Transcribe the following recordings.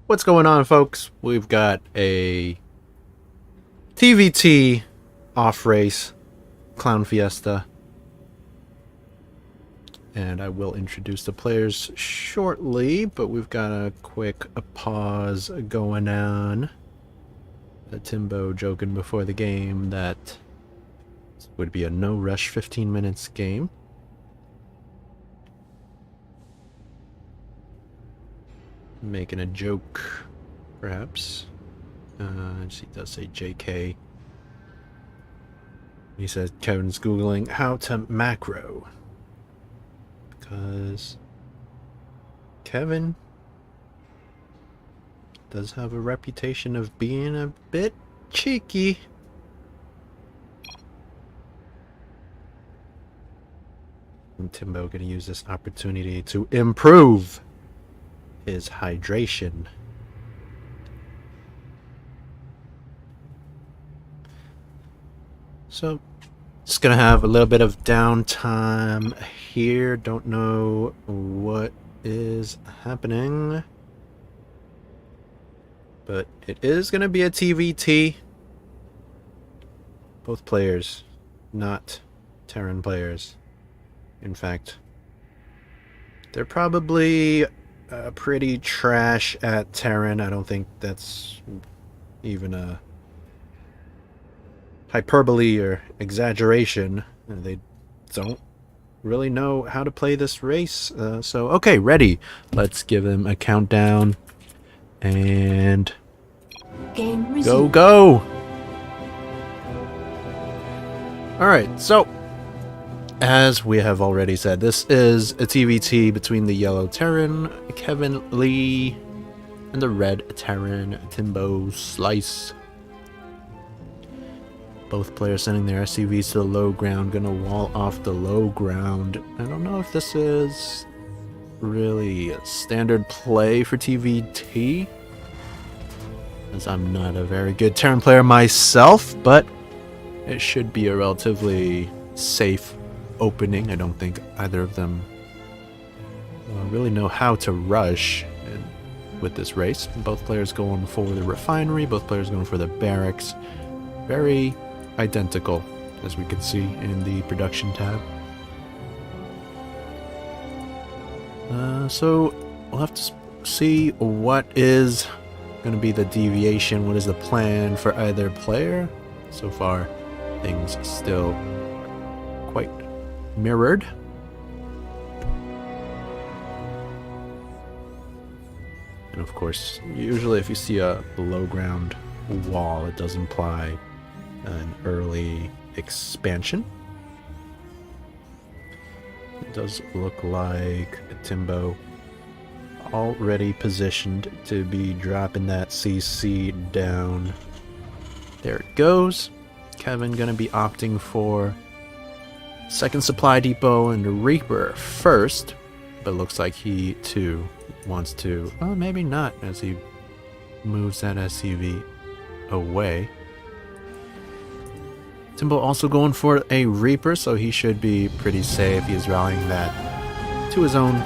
What's going on, folks? We've got a TVT off race, Clown Fiesta, and I will introduce the players shortly, but we've got a quick pause going on. Timbo joking before the game that this would be a no rush 15 minutes game. Making a joke, perhaps. He does say JK. He says Kevin's Googling how to macro. Because Kevin does have a reputation of being a bit cheeky. And Timbo gonna use this opportunity to improve his hydration. So, just gonna have a little bit of downtime here. Don't know what is happening, but it is gonna be a TVT. Both players, not Terran players. In fact, they're probably pretty trash at Terran. I don't think that's even a hyperbole or exaggeration. They don't really know how to play this race. So, okay, ready. Let's give them a countdown. And game resumed. go! Alright, so as we have already said, this is a TVT between the yellow Terran, Kevin Lee, and the red Terran, Timbo Slice. Both players sending their SUVs to the low ground, gonna wall off the low ground. I don't know if this is really a standard play for TVT, as I'm not a very good Terran player myself, but it should be a relatively safe opening. I don't think either of them really know how to rush with this race. Both players going for the refinery, both players going for the barracks. Very identical, as we can see in the production tab. So we'll have to see what is going to be the deviation, what is the plan for either player. So far, things still quite mirrored. And of course, usually if you see a low ground wall, it does imply an early expansion. It does look like Timbo already positioned to be dropping that CC down. There it goes. Kevin gonna be opting for second supply depot and Reaper first, but looks like he too wants to, well, maybe not, as he moves that SUV away. Timbo also going for a Reaper, so he should be pretty safe. He's rallying that into his own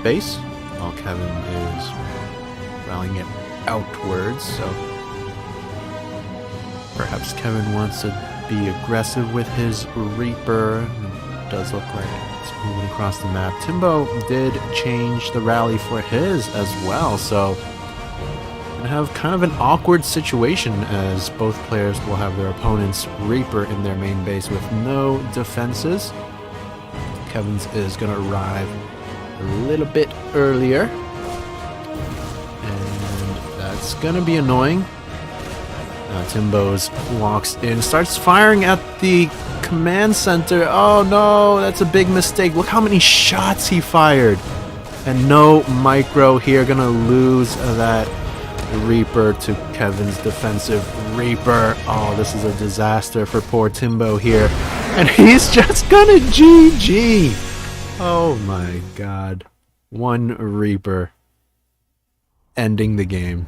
base while Kevin is rallying it outwards. So perhaps Kevin wants to be aggressive with his Reaper. It does look like it's moving across the map. Timbo did change the rally for his as well, so gonna have kind of an awkward situation as both players will have their opponent's Reaper in their main base with no defenses. Kevin's is gonna arrive a little bit earlier, and that's gonna be annoying. Timbo's walks in, starts firing at the command center. Oh no, that's a big mistake. Look how many shots he fired. And no micro here, gonna lose that Reaper to Kevin's defensive Reaper. Oh, this is a disaster for poor Timbo here. And he's just gonna GG. Oh my god. One Reaper ending the game.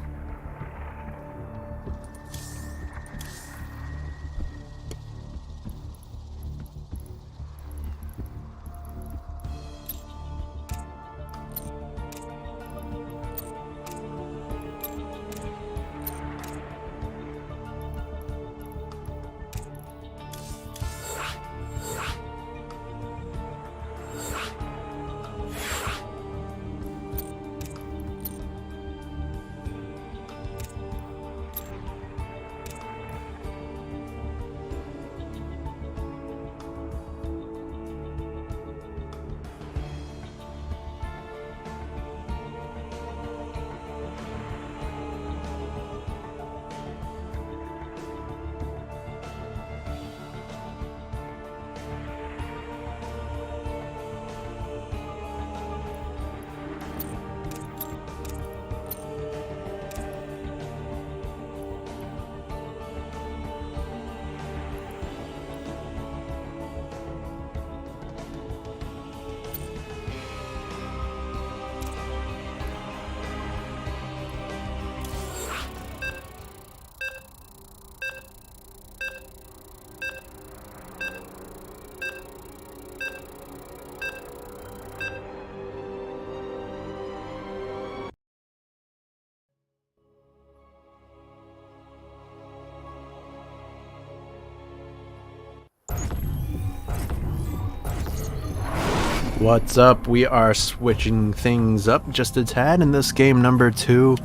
What's up? We are switching things up just a tad in this game number 2.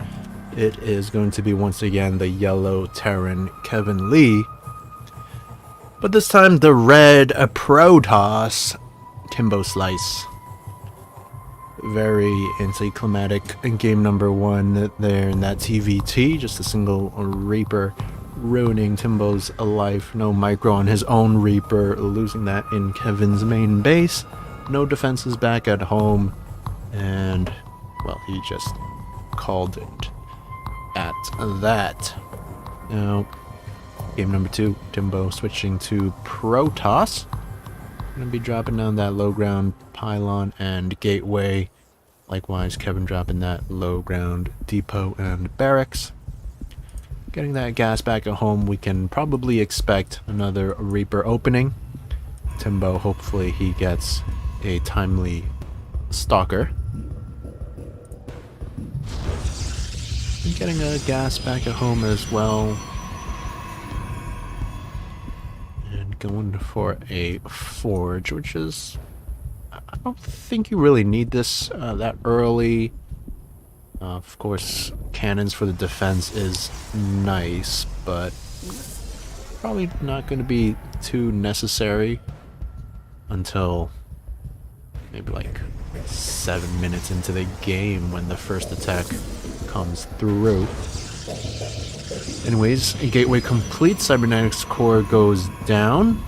It is going to be once again the yellow Terran Kevin Lee, but this time the red Protoss Timbo Slice. Very anticlimactic in game number 1 there in that TVT, just a single Reaper ruining Timbo's life. No micro on his own Reaper, losing that in Kevin's main base. No defenses back at home, and, well, he just called it at that. Now, game number 2, Timbo switching to Protoss. Gonna be dropping down that low ground pylon and gateway. Likewise, Kevin dropping that low ground depot and barracks. Getting that gas back at home, we can probably expect another Reaper opening. Timbo, hopefully he gets a timely stalker. And getting a gas back at home as well. And going for a forge, which is... I don't think you really need this that early. Of course, cannons for the defense is nice, but probably not going to be too necessary until maybe like 7 minutes into the game when the first attack comes through. Anyways, gateway complete, cybernetics core goes down.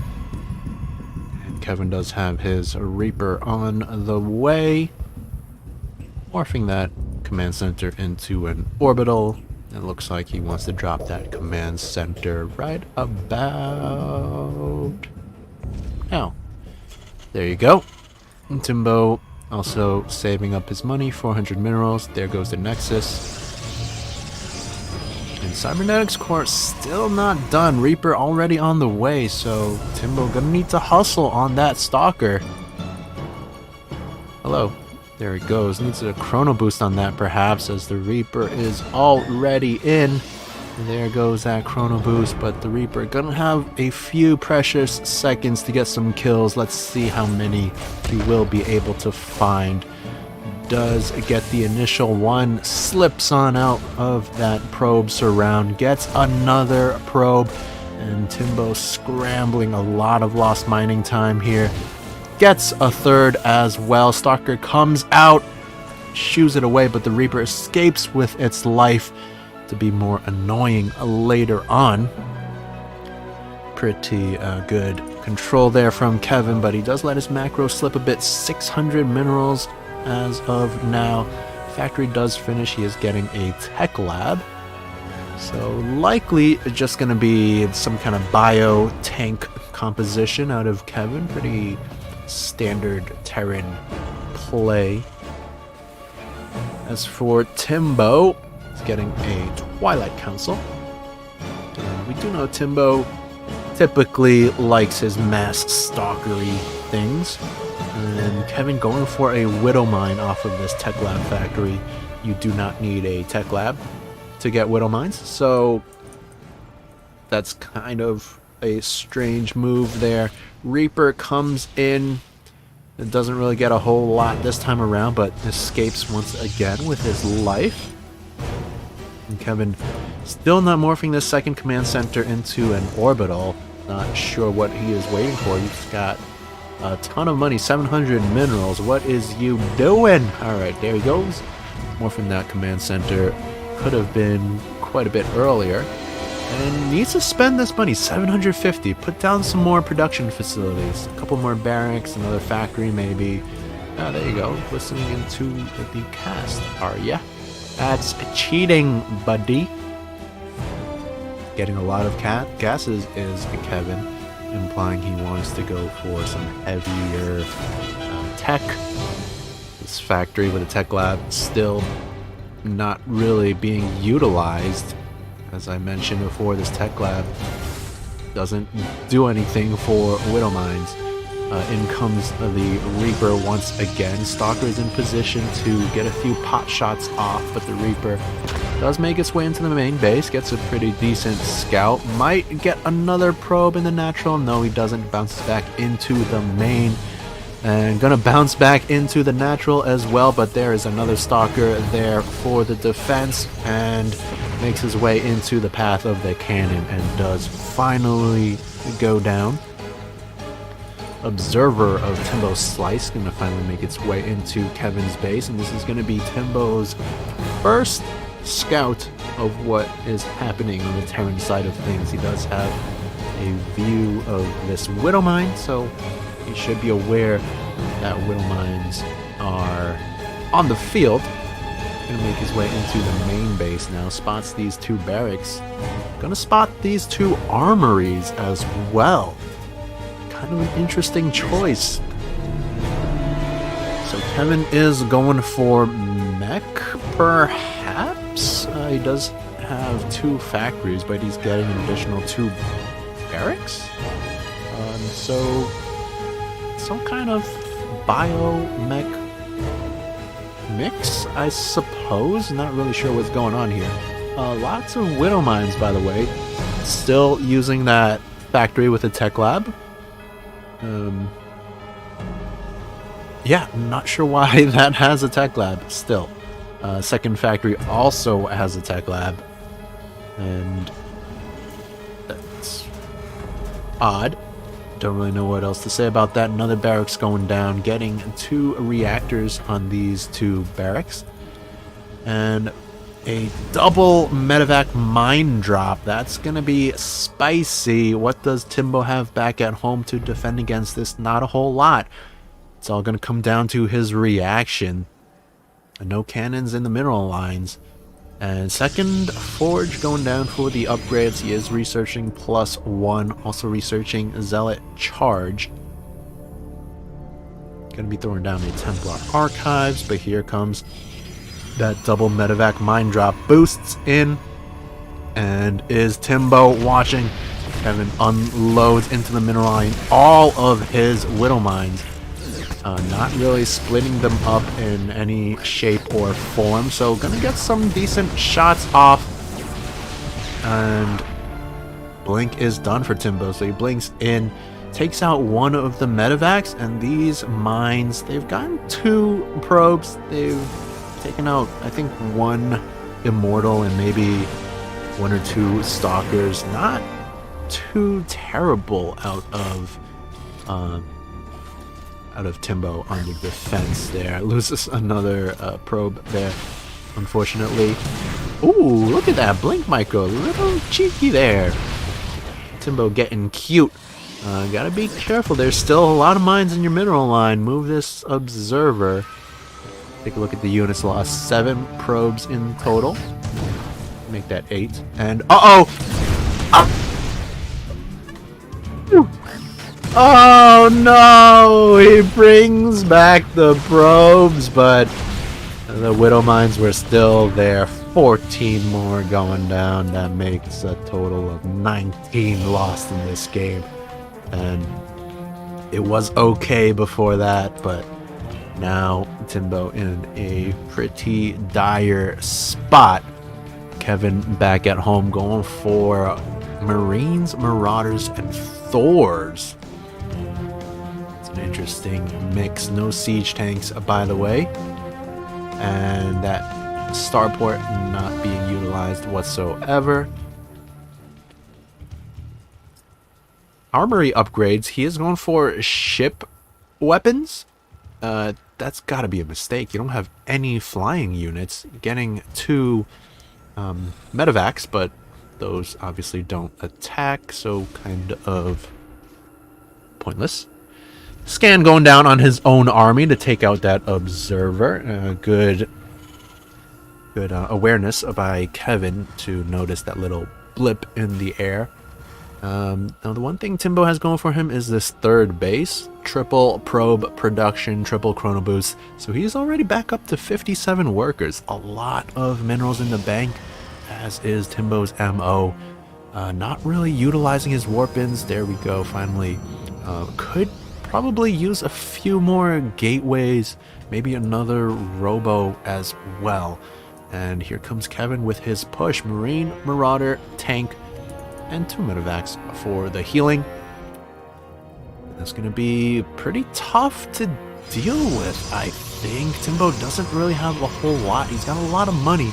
And Kevin does have his Reaper on the way, morphing that command center into an orbital. It looks like he wants to drop that command center right about now. There you go. And Timbo also saving up his money, 400 minerals. There goes the Nexus. And Cybernetics Core still not done. Reaper already on the way, so Timbo gonna need to hustle on that Stalker. Hello. There it goes. Needs a chrono boost on that perhaps, as the Reaper is already in. There goes that chrono boost, but the Reaper gonna have a few precious seconds to get some kills. Let's see how many he will be able to find. Does get the initial one, slips on out of that probe surround, gets another probe, and Timbo scrambling, a lot of lost mining time here. Gets a third as well. Stalker comes out, shoos it away, but the Reaper escapes with its life to be more annoying later on. Pretty good control there from Kevin, but he does let his macro slip a bit. 600 minerals as of now. Factory does finish. He is getting a tech lab. So likely just going to be some kind of bio tank composition out of Kevin. Pretty standard Terran play. As for Timbo, he's getting a Twilight Council. And we do know Timbo typically likes his mass stalkery things. And Kevin going for a Widow Mine off of this Tech Lab factory. You do not need a Tech Lab to get Widow Mines, so that's kind of a strange move there. Reaper comes in. It doesn't really get a whole lot this time around, but escapes once again with his life. And Kevin still not morphing this second command center into an orbital. Not sure what he is waiting for. He's got a ton of money, 700 minerals. What is you doing? Alright, there he goes. Morphing that command center. Could have been quite a bit earlier. And needs to spend this money, 750. Put down some more production facilities. A couple more barracks, another factory maybe. Ah, there you go. Listening into the cast, are ya? That's cheating, buddy. Getting a lot of gases is Kevin, implying he wants to go for some heavier tech. This factory with a tech lab still not really being utilized. As I mentioned before, this tech lab doesn't do anything for Widow Mines. In comes the Reaper once again. Stalker is in position to get a few pot shots off, but the Reaper does make its way into the main base, gets a pretty decent scout. Might get another probe in the natural. No, he doesn't. Bounces back into the main. And gonna bounce back into the natural as well, but there is another Stalker there for the defense, and makes his way into the path of the cannon and does finally go down. Observer of Timbo's Slice gonna finally make its way into Kevin's base, and this is gonna be Timbo's first scout of what is happening on the Terran side of things. He does have a view of this Widow Mine, so he should be aware that Widow Mines are on the field. Gonna make his way into the main base now. Spots these two barracks. Gonna spot these two armories as well. Kind of an interesting choice. So Kevin is going for mech, perhaps? He does have two factories, but he's getting an additional two barracks? So some kind of bio-mech mix, I suppose. Not really sure what's going on here. Lots of Widow Mines, by the way. Still using that factory with a tech lab. Yeah, I'm not sure why that has a tech lab still. Second factory also has a tech lab. And that's odd. Don't really know what else to say about that. Another barracks going down, getting two reactors on these two barracks. And a double medevac mine drop. That's going to be spicy. What does Timbo have back at home to defend against this? Not a whole lot. It's all going to come down to his reaction. No cannons in the mineral lines. And second forge going down for the upgrades. He is researching +1. Also researching Zealot Charge. Going to be throwing down a Templar Archives. But here comes that double medevac mine drop. Boosts in. And is Timbo watching? Kevin unloads into the mineral line all of his Widow Mines. not really splitting them up in any shape or form. So gonna get some decent shots off. And blink is done for Timbo. So he blinks in, takes out one of the medevacs, and these mines, they've gotten 2 probes. They've taken out, I think, 1 immortal and maybe 1 or 2 stalkers. Not too terrible out of Timbo on the defense there. Loses another probe there, unfortunately. Ooh, look at that blink micro, a little cheeky there. Timbo getting cute. Gotta be careful. There's still a lot of mines in your mineral line. Move this observer. Take a look at the units lost. 7 probes in total. Make that 8. And oh no! He brings back the probes, but the Widow mines were still there. 14 more going down. That makes a total of 19 lost in this game. And it was okay before that, but now Timbo in a pretty dire spot. Kevin back at home going for Marines, Marauders, and Thors. It's an interesting mix. No siege tanks, by the way. And that starport not being utilized whatsoever. Armory upgrades. He is going for ship weapons. That's got to be a mistake. You don't have any flying units. Getting 2 medevacs, but those obviously don't attack, so kind of pointless. Scan going down on his own army to take out that observer. Good awareness by Kevin to notice that little blip in the air. Now the one thing Timbo has going for him is this 3rd base. Triple probe production, triple chrono boost. So he's already back up to 57 workers. A lot of minerals in the bank, as is Timbo's MO. Not really utilizing his warp-ins. There we go, finally. Could probably use a few more gateways, maybe another robo as well. And here comes Kevin with his push. Marine, Marauder, tank, and 2 medevacs for the healing. That's going to be pretty tough to deal with, I think. Timbo doesn't really have a whole lot. He's got a lot of money.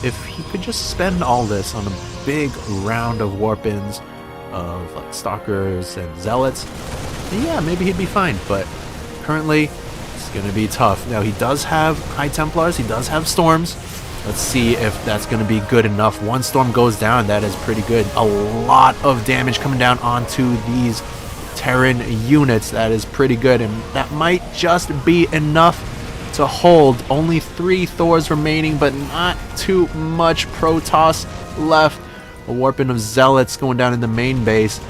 If he could just spend all this on a big round of warp-ins of like stalkers and zealots, yeah, maybe he'd be fine. But currently, it's going to be tough. Now, he does have High Templars. He does have Storms. Let's see if that's going to be good enough. 1 storm goes down. That is pretty good. A lot of damage coming down onto these Terran units. That is pretty good. And that might just be enough to hold. Only 3 Thors remaining, but not too much Protoss left. A warping of Zealots going down in the main base.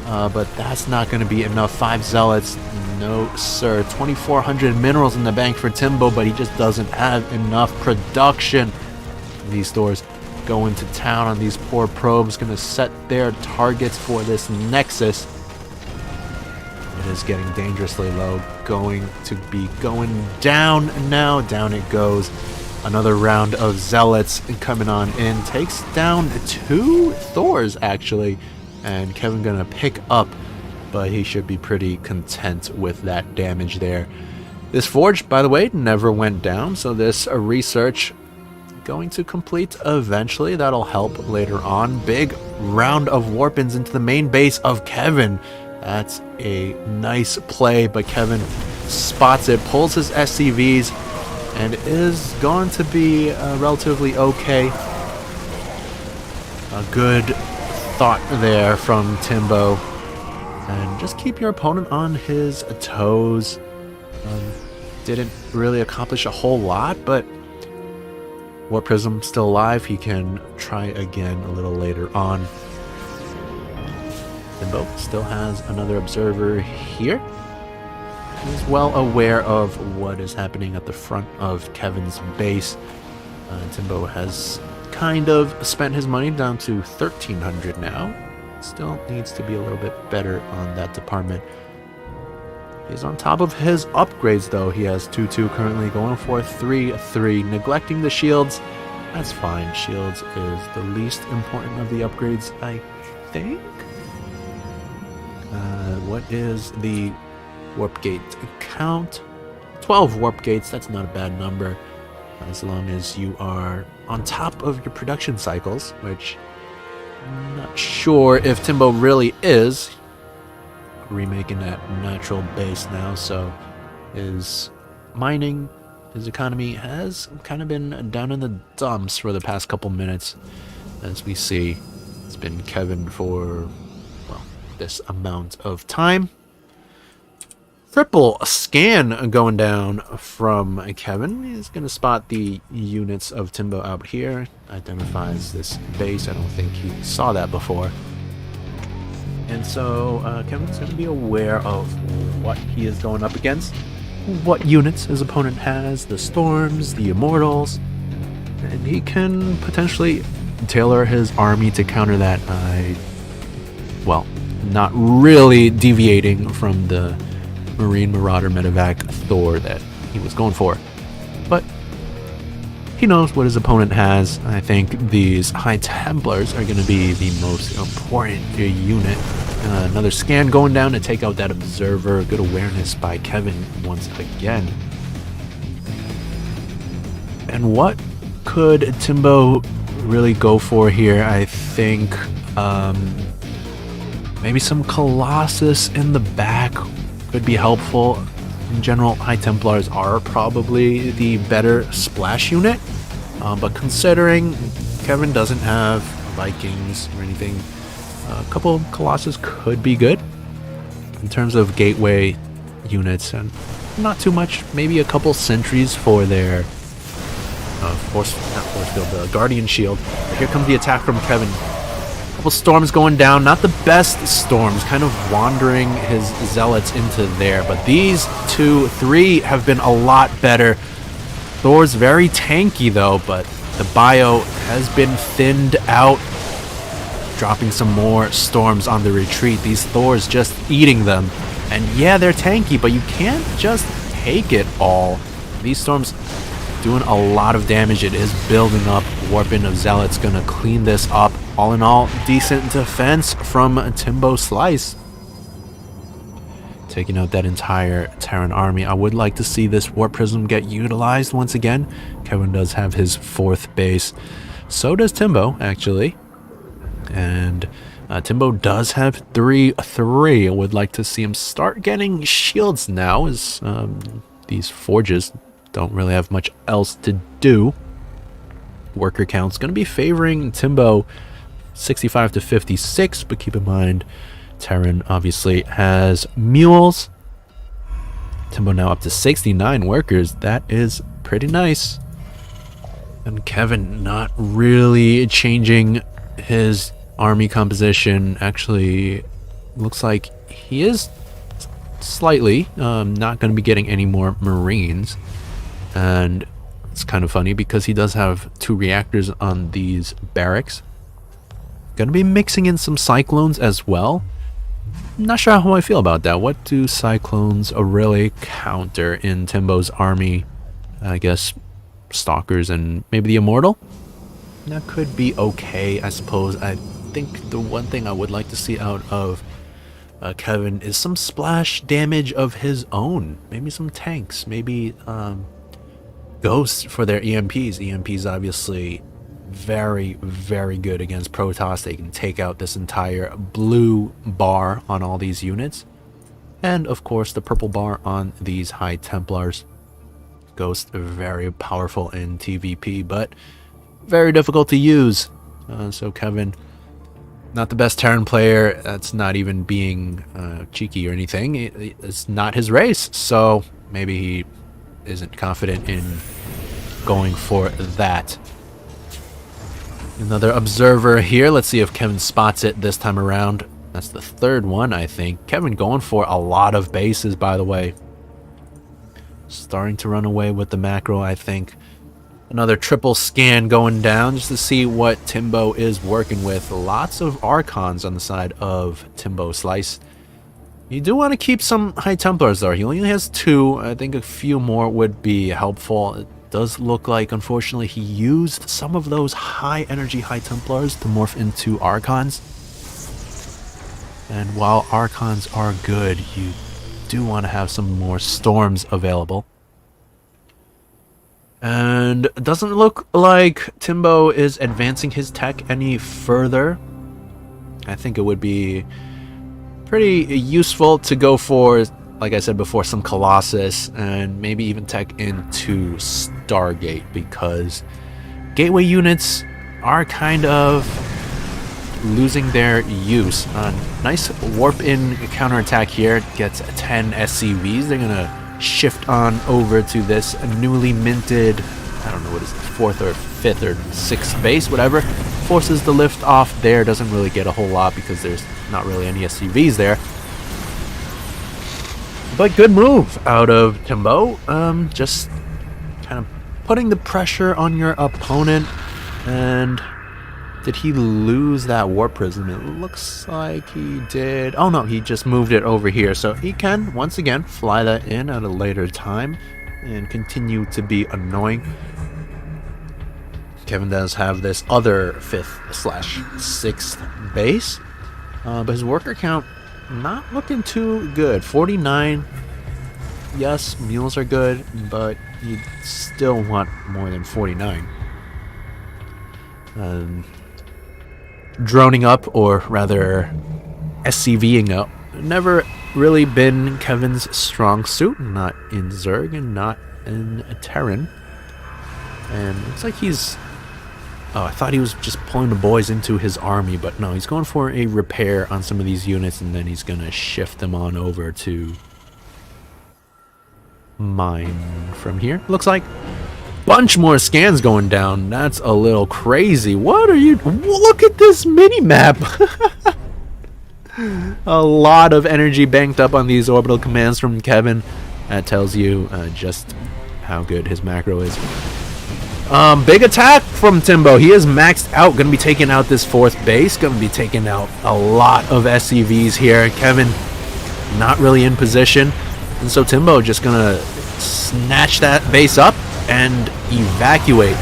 But that's not going to be enough. 5 Zealots. No, sir. 2,400 minerals in the bank for Timbo, but he just doesn't have enough production. These Thors going to town on these poor probes, going to set their targets for this Nexus. It is getting dangerously low, going to be going down now. Down it goes. Another round of Zealots coming on in. Takes down 2 Thors, actually. And Kevin going to pick up, but he should be pretty content with that damage there. This Forge, by the way, never went down, so this research going to complete eventually. That'll help later on. Big round of warp-ins into the main base of Kevin. That's a nice play, but Kevin spots it, pulls his SCVs, and is going to be relatively okay. A good thought there from Timbo. And just keep your opponent on his toes. Didn't really accomplish a whole lot, but Warp Prism still alive. He can try again a little later on. Timbo still has another observer here. He's well aware of what is happening at the front of Kevin's base. Timbo has kind of spent his money down to 1,300 now. Still needs to be a little bit better on that department. He's on top of his upgrades, though. He has 2-2 currently, going for 3-3, neglecting the shields. That's fine. Shields is the least important of the upgrades, I think. What is the warp gate count? 12 warp gates. That's not a bad number, as long as you are on top of your production cycles, which I'm not sure if Timbo really is. Remaking that natural base now, so his mining, his economy has kind of been down in the dumps for the past couple minutes. As we see, it's been Kevin for, well, this amount of time. Triple scan going down from Kevin. He's going to spot the units of Timbo out here. Identifies this base. I don't think he saw that before. And so Kevin's going to be aware of what he is going up against, what units his opponent has, the Storms, the Immortals, and he can potentially tailor his army to counter that by, well, not really deviating from the Marine Marauder Medevac Thor that he was going for. But he knows what his opponent has. I think these High Templars are going to be the most important unit. Another scan going down to take out that Observer. Good awareness by Kevin once again. And what could Timbo really go for here? I think maybe some Colossus in the back could be helpful. In general, High Templars are probably the better splash unit, but considering Kevin doesn't have Vikings or anything, a couple of Colossus could be good in terms of gateway units, and not too much. Maybe a couple sentries for their Guardian Shield. But here comes the attack from Kevin. Couple storms going down, not the best storms, kind of wandering his zealots into there, but these 2-3 have been a lot better. Thor's very tanky though, but the bio has been thinned out, dropping some more storms on the retreat. These Thors just eating them, and yeah, they're tanky, but you can't just take it all. These storms doing a lot of damage. It is building up. Warping of Zealots gonna clean this up. All in all, decent defense from Timbo Slice. Taking out that entire Terran army. I would like to see this Warp Prism get utilized once again. Kevin does have his 4th base. So does Timbo, actually. And Timbo does have 3-3. I would like to see him start getting shields now, as these forges don't really have much else to do. Worker count's going to be favoring Timbo 65 to 56, but keep in mind Terran obviously has mules. Timbo now up to 69 workers. That is pretty nice. And Kevin not really changing his army composition. Actually, looks like he is slightly not going to be getting any more Marines. And it's kind of funny because he does have 2 reactors on these barracks. Gonna be mixing in some Cyclones as well. Not sure how I feel about that. What do Cyclones really counter in Timbo's army? I guess Stalkers and maybe the Immortal? That could be okay, I suppose. I think the one thing I would like to see out of Kevin is some splash damage of his own. Maybe some tanks. Maybe Ghosts for their EMPs. EMPs obviously very, very good against Protoss. They can take out this entire blue bar on all these units. And of course the purple bar on these High Templars. Ghost very powerful in TVP, but very difficult to use. So Kevin, not the best Terran player. That's not even being cheeky or anything. It's not his race, so maybe he isn't confident in going for that. Another observer here. Let's see if Kevin spots it this time around. That's the 3rd one, I think. Kevin going for a lot of bases, by the way. Starting to run away with the macro, I think. Another triple scan going down just to see what Timbo is working with. Lots of Archons on the side of Timbo Slice. You do want to keep some High Templars though. He only has 2. I think a few more would be helpful. It does look like, unfortunately, he used some of those high energy High Templars to morph into Archons. And while Archons are good, you do want to have some more Storms available. And it doesn't look like Timbo is advancing his tech any further. I think it would be pretty useful to go for, like I said before, some Colossus and maybe even tech into Stargate, because gateway units are kind of losing their use. Nice warp in counterattack here, gets 10 SCVs. They're gonna shift on over to this newly minted, I don't know what is it, 4th or 5th or 6th base, whatever. Forces the lift off there, doesn't really get a whole lot because there's not really any SCVs there. But good move out of Timbo. Just kind of putting the pressure on your opponent. And did he lose that Warp Prism? It looks like he did. Oh no, he just moved it over here. So he can, once again, fly that in at a later time and continue to be annoying. Kevin does have this other 5th/6th base, but his worker count not looking too good. 49. Yes, mules are good, but you still want more than 49. Droning up, or rather SCVing up, never really been Kevin's strong suit. Not in Zerg and not in Terran. And looks like he's... Oh, I thought he was just pulling the boys into his army, but no, he's going for a repair on some of these units, and then he's going to shift them on over to mine from here. Looks like bunch more scans going down. That's a little crazy. What are you... Look at this mini-map! A lot of energy banked up on these orbital commands from Kevin. That tells you just how good his macro is. Big attack from Timbo. He is maxed out. Going to be taking out this 4th base. Going to be taking out a lot of SCVs here. Kevin not really in position. And so Timbo just going to snatch that base up and evacuate.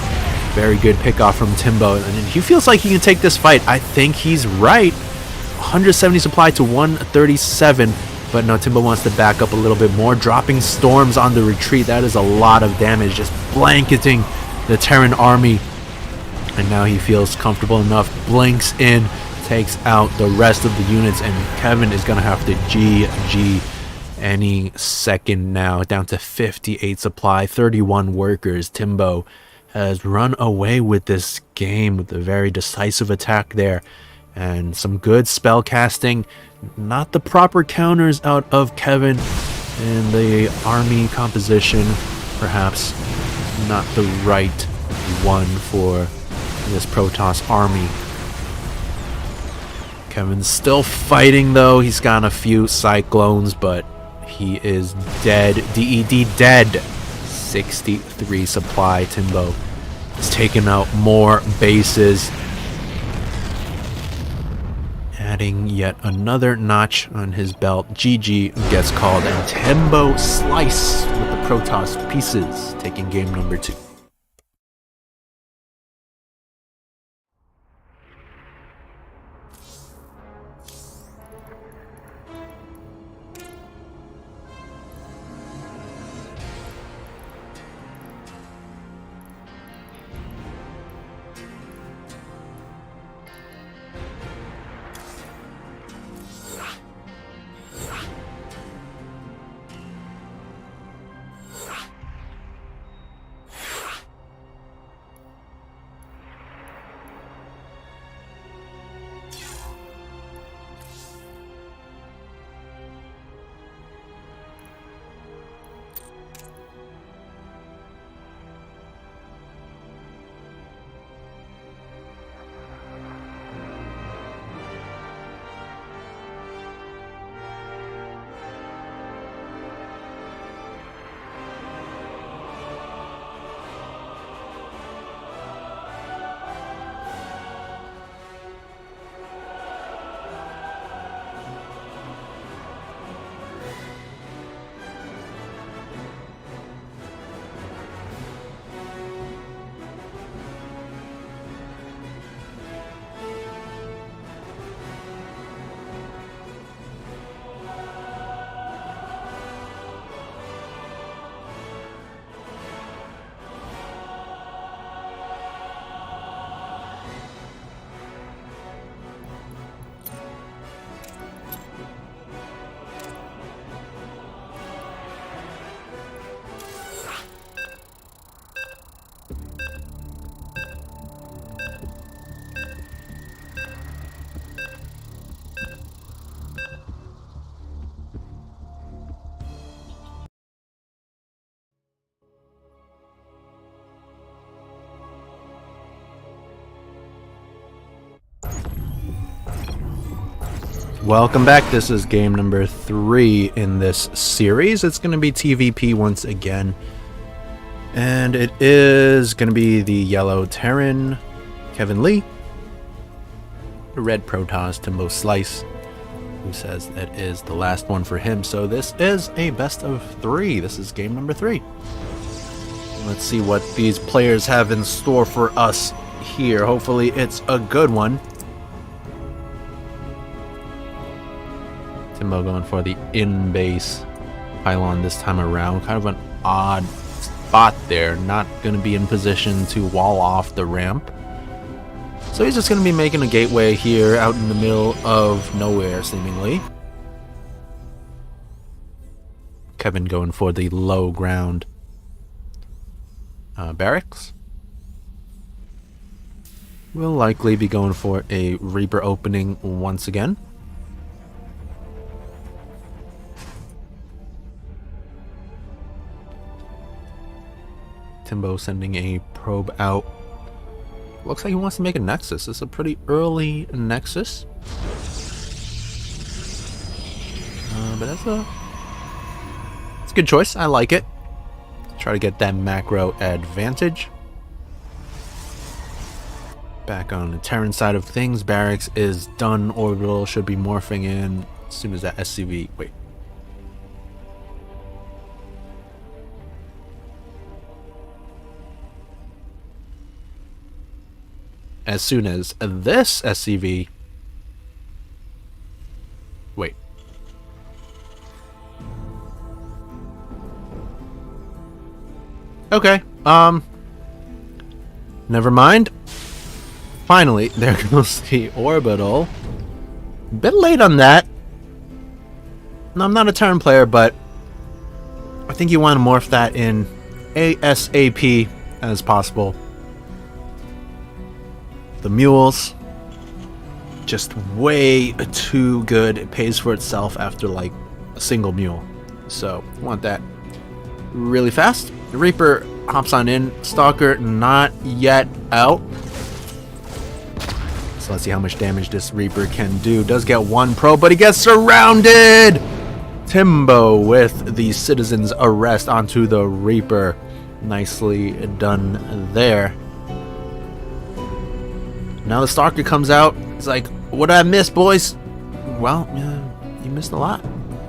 Very good pickoff from Timbo. And he feels like he can take this fight. I think he's right. 170 supply to 137. But no, Timbo wants to back up a little bit more. Dropping storms on the retreat. That is a lot of damage. Just blanketing the Terran army, and now he feels comfortable enough, blinks in, takes out the rest of the units, and Kevin is gonna have to GG any second now. Down to 58 supply, 31 workers. Timbo has run away with this game with a very decisive attack there, and some good spell casting. Not the proper counters out of Kevin in the army composition, perhaps not the right one for this Protoss army. Kevin's still fighting though. He's got a few cyclones, but he is dead. DED dead. 63 supply. Timbo is taking out more bases, adding yet another notch on his belt. GG gets called, and Timbo slice with the Protoss pieces, taking game number 2. Welcome back. This is game number 3 in this series. It's going to be TVP once again. And it is going to be the yellow Terran, Kevin Lee. The red Protoss, Timbo Slice, who says that is the last one for him. So this is a best of 3. This is game number 3. Let's see what these players have in store for us here. Hopefully it's a good one. Timbo going for the in-base pylon this time around. Kind of an odd spot there. Not going to be in position to wall off the ramp. So he's just going to be making a gateway here out in the middle of nowhere, seemingly. Kevin going for the low ground barracks. Will likely be going for a Reaper opening once again. Timbo sending a probe out. Looks like he wants to make a Nexus. This is a pretty early Nexus. But it's a good choice. I like it. Try to get that macro advantage. Back on the Terran side of things, barracks is done. Orbital should be morphing in as soon as that SCV. Wait. As soon as this SCV... Wait. Okay, never mind. Finally, there goes the orbital. A bit late on that. No, I'm not a Terran player, but I think you want to morph that in ASAP as possible. The mules, just way too good. It pays for itself after like a single mule. So, want that really fast. The Reaper hops on in. Stalker not yet out. So let's see how much damage this Reaper can do. Does get one probe, but he gets surrounded! Timbo with the Citizen's Arrest onto the Reaper. Nicely done there. Now the Stalker comes out. It's like, what did I miss, boys? Well, you missed a lot,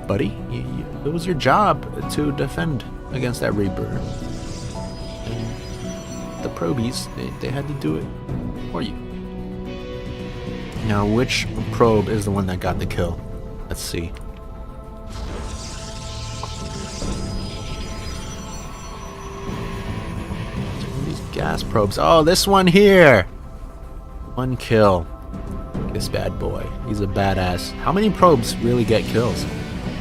buddy. It was your job to defend against that Reaper. And the probies, they had to do it for you. Now, which probe is the one that got the kill? Let's see. These gas probes. Oh, this one here. One kill. This bad boy. He's a badass. How many probes really get kills?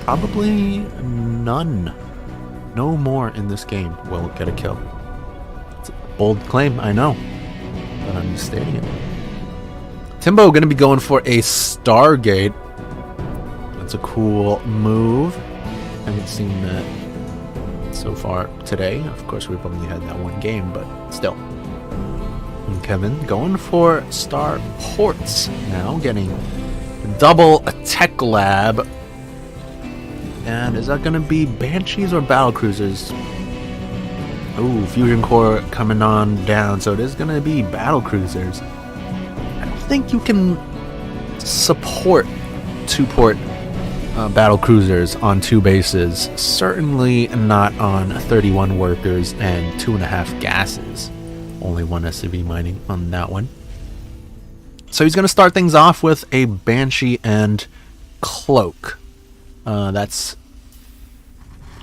Probably none. No more in this game will get a kill. It's a bold claim, I know. But I'm just stating it. Timbo gonna be going for a Stargate. That's a cool move. I haven't seen that so far today. Of course, we've only had that one game, but still. And Kevin going for Star Ports now, getting double Tech Lab. And is that going to be Banshees or Battlecruisers? Ooh, Fusion Core coming on down, so it is going to be Battlecruisers. I don't think you can support 2-port Battlecruisers on 2 bases. Certainly not on 31 workers and 2.5 gases. Only 1 SCV mining on that one. So he's going to start things off with a Banshee and Cloak. That's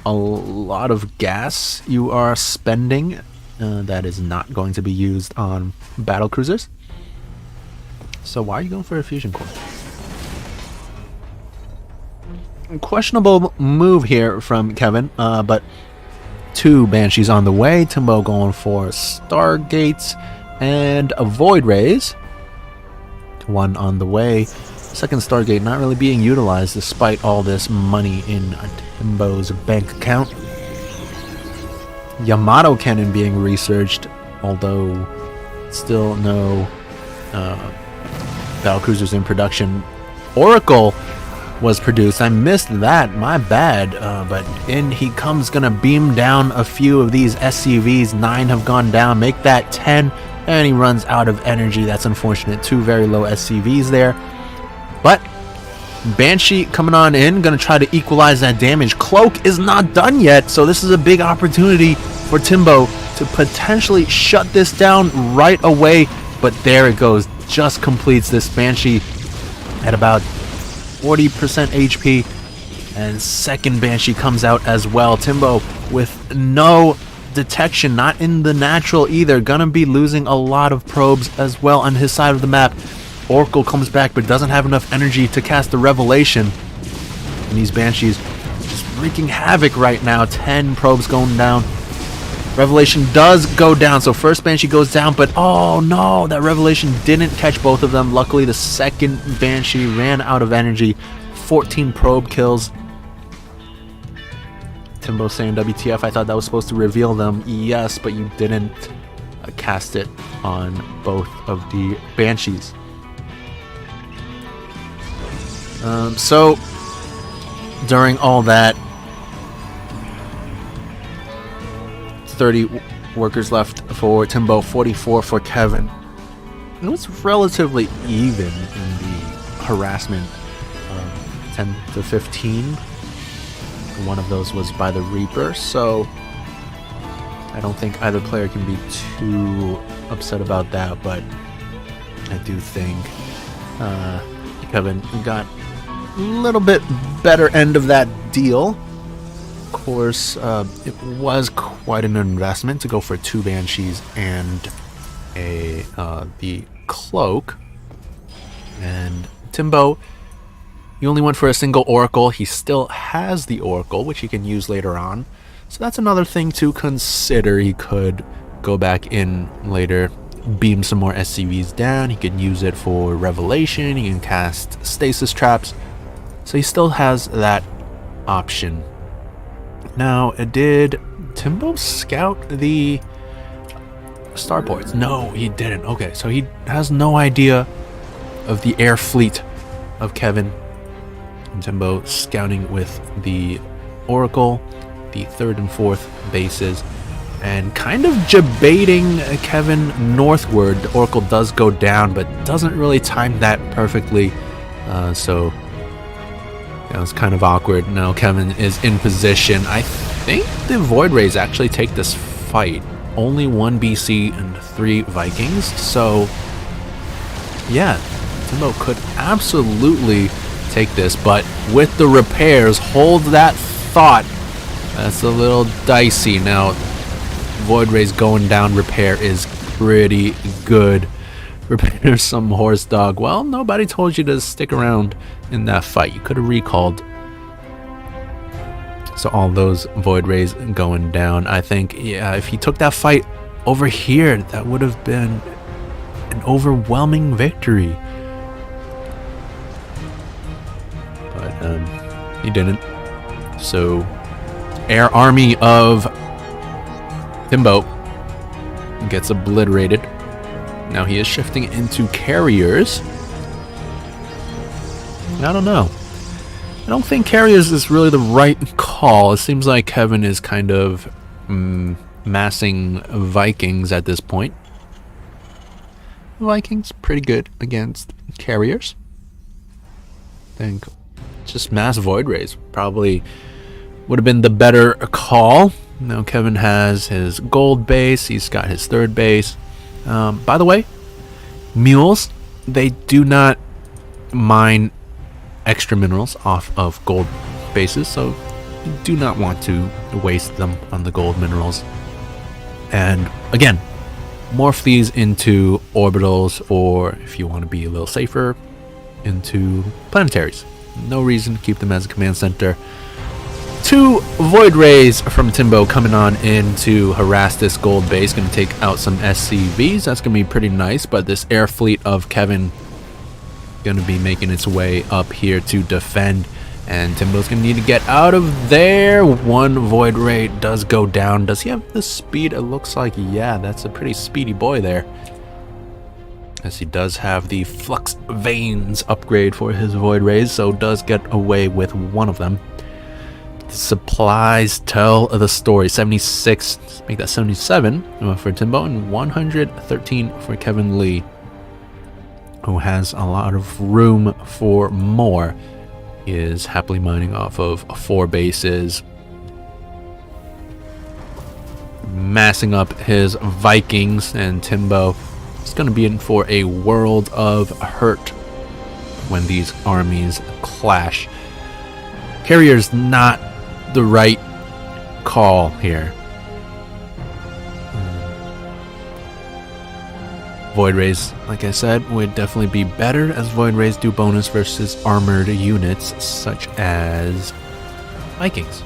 a lot of gas you are spending. That is not going to be used on Battlecruisers. So why are you going for a Fusion Core? Questionable move here from Kevin, but 2 Banshees on the way. Timbo going for Stargates and a Void Rays. 1 on the way. Second Stargate not really being utilized despite all this money in Timbo's bank account. Yamato Cannon being researched, although still no Battlecruisers in production. Oracle was produced. I missed that, my bad. But in he comes, gonna beam down a few of these SCVs. 9 have gone down, make that 10, and he runs out of energy. That's unfortunate. 2 very low SCVs there. But Banshee coming on in, gonna try to equalize that damage. Cloak is not done yet, so this is a big opportunity for Timbo to potentially shut this down right away. But there it goes, just completes this. Banshee at about 40% HP, and second Banshee comes out as well. Timbo with no detection, not in the natural either, gonna be losing a lot of probes as well on his side of the map. Oracle comes back but doesn't have enough energy to cast the Revelation, and these Banshees just wreaking havoc right now. 10 probes going down. Revelation does go down, so first Banshee goes down, but oh no, that Revelation didn't catch both of them. Luckily the second Banshee ran out of energy. 14 probe kills. Timbo saying WTF, I thought that was supposed to reveal them. Yes, but you didn't cast it on both of the Banshees. So during all that, 30 workers left for Timbo, 44 for Kevin. It was relatively even in the harassment, 10 to 15. One of those was by the Reaper, so I don't think either player can be too upset about that, but I do think Kevin got a little bit better end of that deal. Of course, it was quite an investment to go for 2 Banshees and the Cloak. And Timbo, he only went for a single Oracle. He still has the Oracle, which he can use later on. So that's another thing to consider. He could go back in later, beam some more SCVs down. He can use it for Revelation. He can cast Stasis Traps. So he still has that option. Now, did Timbo scout the starports? No, he didn't. Okay, so he has no idea of the air fleet of Kevin. And Timbo scouting with the Oracle, the 3rd and 4th bases, and kind of debating Kevin northward. The Oracle does go down, but doesn't really time that perfectly. So that was kind of awkward. Now Kevin is in position. I think the Void Rays actually take this fight. Only 1 BC and 3 Vikings. So yeah, Timbo could absolutely take this, but with the repairs, hold that thought. That's a little dicey. Now Void Rays going down, repair is pretty good. Repair some horse dog. Well, nobody told you to stick around in that fight. You could have recalled. So all those Void Rays going down. I think, yeah, if he took that fight over here, that would have been an overwhelming victory. But he didn't. So Air Army of Timbo gets obliterated. Now he is shifting into carriers. I don't know. I don't think carriers is really the right call. It seems like Kevin is kind of massing Vikings at this point. Vikings pretty good against carriers. I think just mass Void Rays probably would have been the better call. Now Kevin has his gold base. He's got his 3rd base. By the way, mules, they do not mine extra minerals off of gold bases, so you do not want to waste them on the gold minerals. And again, morph these into orbitals, or if you want to be a little safer, into planetaries. No reason to keep them as a command center. 2 Void Rays from Timbo coming on in to harass this gold base. Going to take out some SCVs. That's going to be pretty nice. But this air fleet of Kevin going to be making its way up here to defend. And Timbo's going to need to get out of there. 1 Void Ray does go down. Does he have the speed? It looks like, yeah, that's a pretty speedy boy there. as he does have the Flux Veins upgrade for his Void Rays, so does get away with one of them. The supplies tell the story. 76, make that 77 for Timbo, and 113 for Kevin Lee, who has a lot of room for more. He is happily mining off of 4 bases, massing up his Vikings, and Timbo is going to be in for a world of hurt when these armies clash. Carrier's not the right call here. Void Rays, like I said, would definitely be better, as Void Rays do bonus versus armored units such as Vikings.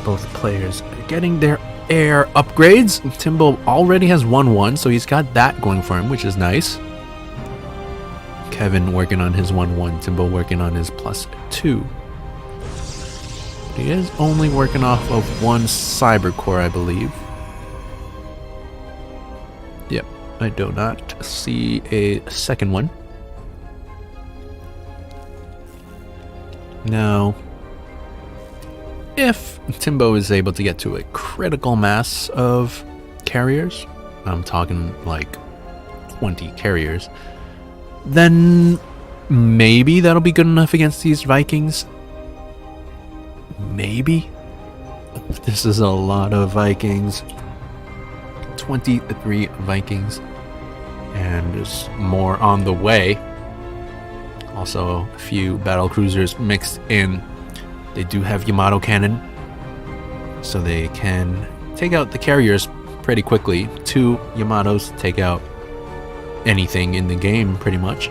Both players are getting their air upgrades. Timbo already has 1-1, so he's got that going for him, which is nice. Kevin working on his 1-1, Timbo working on his +2. He is only working off of 1 Cyber Core, I believe. Yep, I do not see a second one. Now, if Timbo is able to get to a critical mass of carriers, I'm talking like 20 carriers, then maybe that'll be good enough against these Vikings. Maybe. This is a lot of Vikings. 23 Vikings. And there's more on the way. Also, a few battle cruisers mixed in. They do have Yamato cannon, so they can take out the carriers pretty quickly. 2 Yamatos take out anything in the game, pretty much.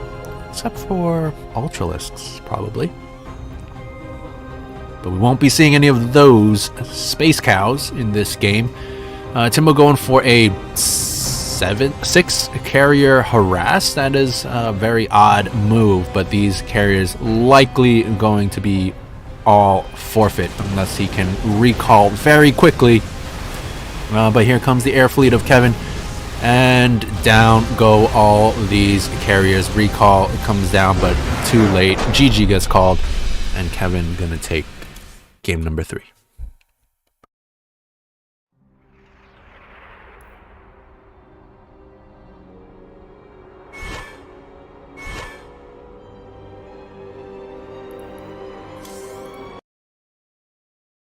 Except for Ultralisks, probably. But we won't be seeing any of those space cows in this game. Timbo going for a 6 carrier harass. That is a very odd move, but these carriers likely going to be all forfeit unless he can recall very quickly. But here comes the air fleet of Kevin, and down go all these carriers. Recall comes down, but too late. GG gets called, and Kevin gonna take game number 3.